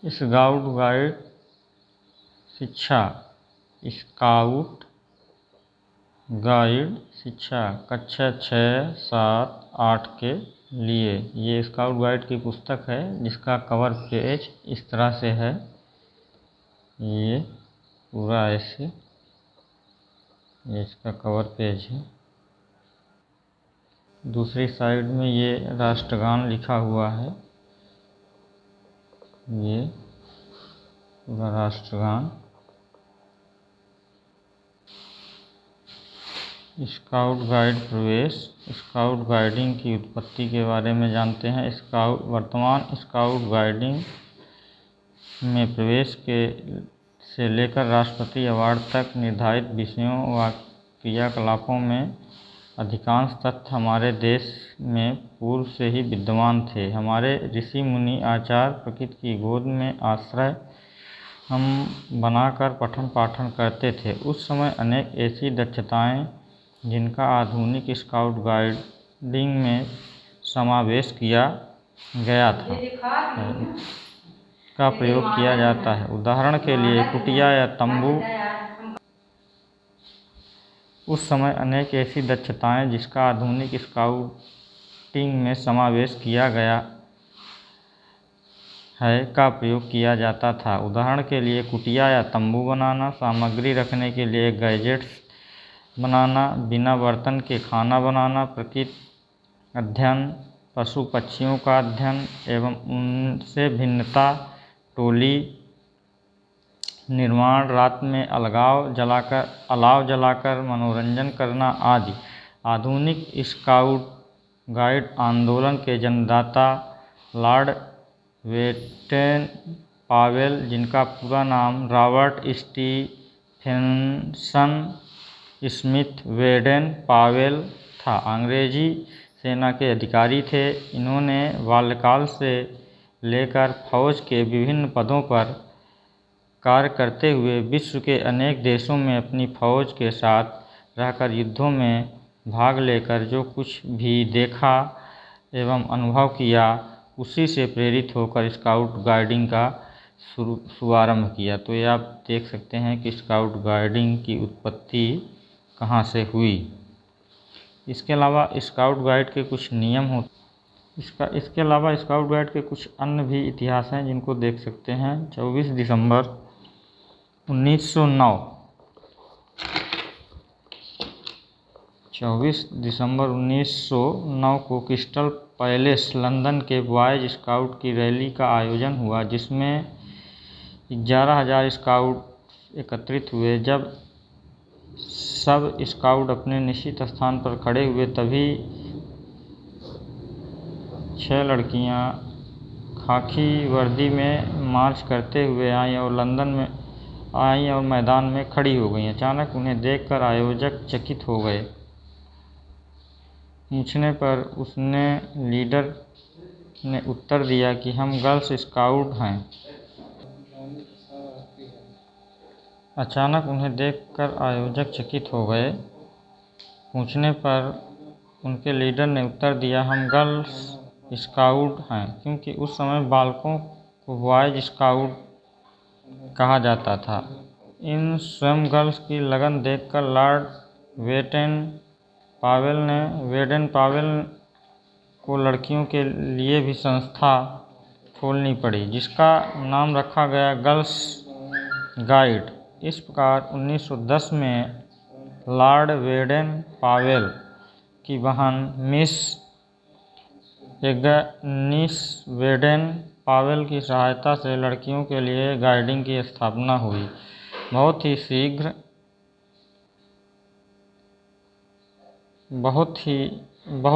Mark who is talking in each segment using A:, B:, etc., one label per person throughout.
A: Scout guide शिक्षा scout guide शिक्षा कक्षा 6, 7, 8 के लिए। ये स्काउट गाइड की पुस्तक है जिसका कवर पेज इस तरह से है। ये पूरा ऐसे ये इसका कवर पेज है। दूसरी साइड में ये राष्ट्रगान लिखा हुआ है। ये पूरा राष्ट्रगान। स्काउट गाइड प्रवेश स्काउट गाइडिंग की उत्पत्ति के बारे में जानते हैं। वर्तमान स्काउट गाइडिंग में प्रवेश से लेकर राष्ट्रपति अवार्ड तक निर्धारित विषयों व क्रियाकलापों में अधिकांश तथ्य हमारे देश में पूर्व से ही विद्यमान थे। हमारे ऋषि मुनि आचार्य प्रकृति की गोद में आश्रय हम बनाकर पठन पाठन करते थे। उस समय अनेक ऐसी दक्षताएं जिनका आधुनिक स्काउट गाइडिंग में समावेश किया गया था का प्रयोग किया जाता है। उदाहरण के लिए कुटिया या तंबू। उस समय अनेक ऐसी दक्षताएं जिसका आधुनिक स्काउटिंग में समावेश किया गया है का प्रयोग किया जाता था। उदाहरण के लिए कुटिया या तंबू बनाना, सामग्री रखने के लिए गैजेट्स बनाना, बिना बर्तन के खाना बनाना, प्रकृति अध्ययन, पशु पक्षियों का अध्ययन एवं उनसे भिन्नता, टोली निर्माण, रात में अलाव जलाकर मनोरंजन करना आदि। आधुनिक स्काउट गाइड आंदोलन के जन्मदाता लॉर्ड बेटन पावेल, जिनका पूरा नाम Robert Stephenson Smith Baden Powell था, अंग्रेजी सेना के अधिकारी थे। इन्होंने बाल्यकाल से लेकर फौज के विभिन्न पदों पर कार्य करते हुए विश्व के अनेक देशों में अपनी फौज के साथ रहकर युद्धों में भाग लेकर जो कुछ भी देखा एवं अनुभव किया, उसी से प्रेरित होकर स्काउट गाइडिंग का शुभारंभ किया। तो ये आप देख सकते हैं कि स्काउट गाइडिंग की उत्पत्ति कहाँ से हुई। इसके अलावा स्काउट गाइड के कुछ नियम इसके अलावा स्काउट गाइड के कुछ अन्य भी इतिहास हैं जिनको देख सकते हैं। 24 दिसंबर 1909 को क्रिस्टल पैलेस लंदन के बॉयज स्काउट की रैली का आयोजन हुआ, जिसमें 11,000 स्काउट एकत्रित हुए। जब सब स्काउट अपने निश्चित स्थान पर खड़े हुए तभी 6 लड़कियां खाकी वर्दी में मार्च करते हुए आईं और मैदान में खड़ी हो गईं। अचानक उन्हें देखकर आयोजक चकित हो गए। पूछने पर उसने लीडर ने उत्तर दिया कि हम गर्ल्स स्काउट हैं। अचानक उन्हें देखकर आयोजक चकित हो गए। पूछने पर उनके लीडर ने उत्तर दिया, हम गर्ल्स स्काउट हैं, क्योंकि उस समय बालकों को बॉयज स्काउट कहा जाता था। इन स्वयं गर्ल्स की लगन देखकर लॉर्ड बेडेन पावेल को लड़कियों के लिए भी संस्था खोलनी पड़ी, जिसका नाम रखा गया गर्ल्स गाइड। इस प्रकार 1910 में लॉर्ड बेडेन पावेल की बहन मिस एग्नेस बेडेन पावेल की सहायता से लड़कियों के लिए गाइडिंग की स्थापना हुई। बहुत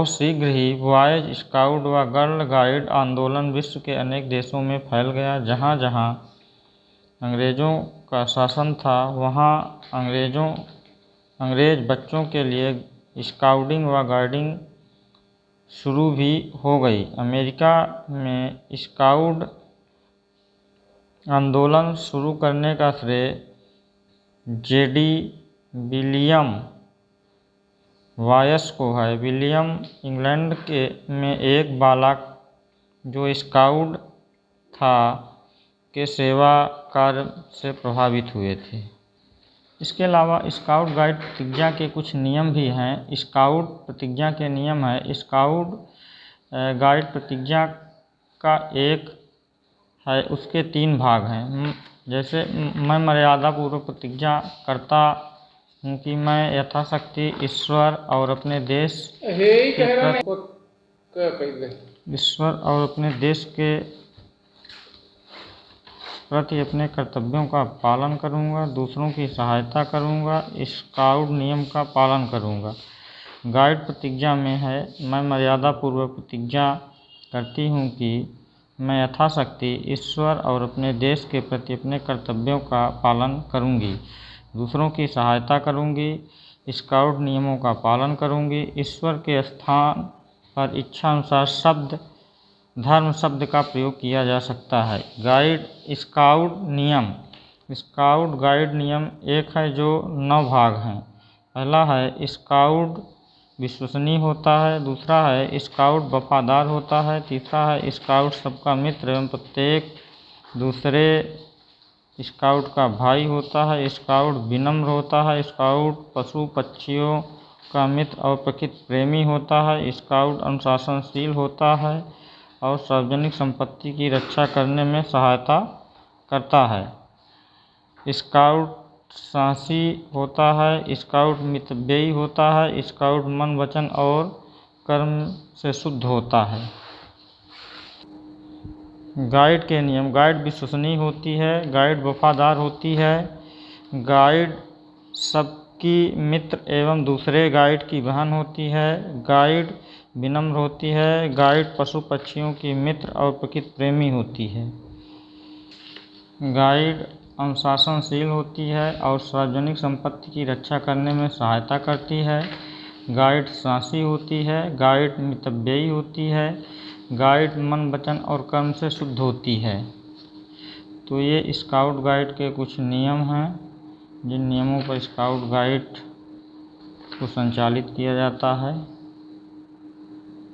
A: शीघ्र ही बॉयज स्काउट व गर्ल गाइड आंदोलन विश्व के अनेक देशों में फैल गया। जहाँ जहाँ अंग्रेजों का शासन था, वहाँ अंग्रेज बच्चों के लिए स्काउटिंग व गाइडिंग शुरू भी हो गई। अमेरिका में स्काउट आंदोलन शुरू करने का श्रेय जेडी विलियम वायस को है। विलियम इंग्लैंड में एक बालक जो स्काउट था के सेवा कार्य से प्रभावित हुए थे। इसके अलावा स्काउट गाइड प्रतिज्ञा के कुछ नियम भी हैं। स्काउट प्रतिज्ञा के नियम है, स्काउट गाइड प्रतिज्ञा का एक है, उसके 3 भाग हैं। जैसे मैं मर्यादापूर्वक प्रतिज्ञा करता हूँ कि मैं यथाशक्ति ईश्वर और अपने देश के प्रति अपने कर्तव्यों का पालन करूँगा, दूसरों की सहायता करूँगा, स्काउट नियम का पालन करूँगा। गाइड प्रतिज्ञा में है, मैं मर्यादापूर्वक प्रतिज्ञा करती हूँ कि मैं यथाशक्ति ईश्वर और अपने देश के प्रति अपने कर्तव्यों का पालन करूँगी, दूसरों की सहायता करूँगी, स्काउट नियमों का पालन करूँगी। ईश्वर के स्थान पर इच्छानुसार धर्म शब्द का प्रयोग किया जा सकता है। गाइड स्काउट नियम, स्काउट गाइड नियम एक है जो 9 भाग हैं। पहला है स्काउट विश्वसनीय होता है, दूसरा है स्काउट वफादार होता है, तीसरा है स्काउट सबका मित्र एवं प्रत्येक दूसरे स्काउट का भाई होता है, स्काउट विनम्र होता है, स्काउट पशु पक्षियों का मित्र और प्रकृति प्रेमी होता है, स्काउट अनुशासनशील होता है और सार्वजनिक संपत्ति की रक्षा करने में सहायता करता है। स्काउट साहसी होता है, स्काउट मितव्ययी होता है, स्काउट मन वचन और कर्म से शुद्ध होता है। गाइड के नियम, गाइड विश्वसनीय होती है, गाइड वफादार होती है, गाइड सबकी मित्र एवं दूसरे गाइड की बहन होती है, गाइड विनम्र होती है, गाइड पशु पक्षियों की मित्र और प्रकृति प्रेमी होती है, गाइड अनुशासनशील होती है और सार्वजनिक संपत्ति की रक्षा करने में सहायता करती है, गाइड साहसी होती है, गाइड मितव्ययी होती है, गाइड मन वचन और कर्म से शुद्ध होती है। तो ये स्काउट गाइड के कुछ नियम हैं, जिन नियमों पर स्काउट गाइड को संचालित किया जाता है।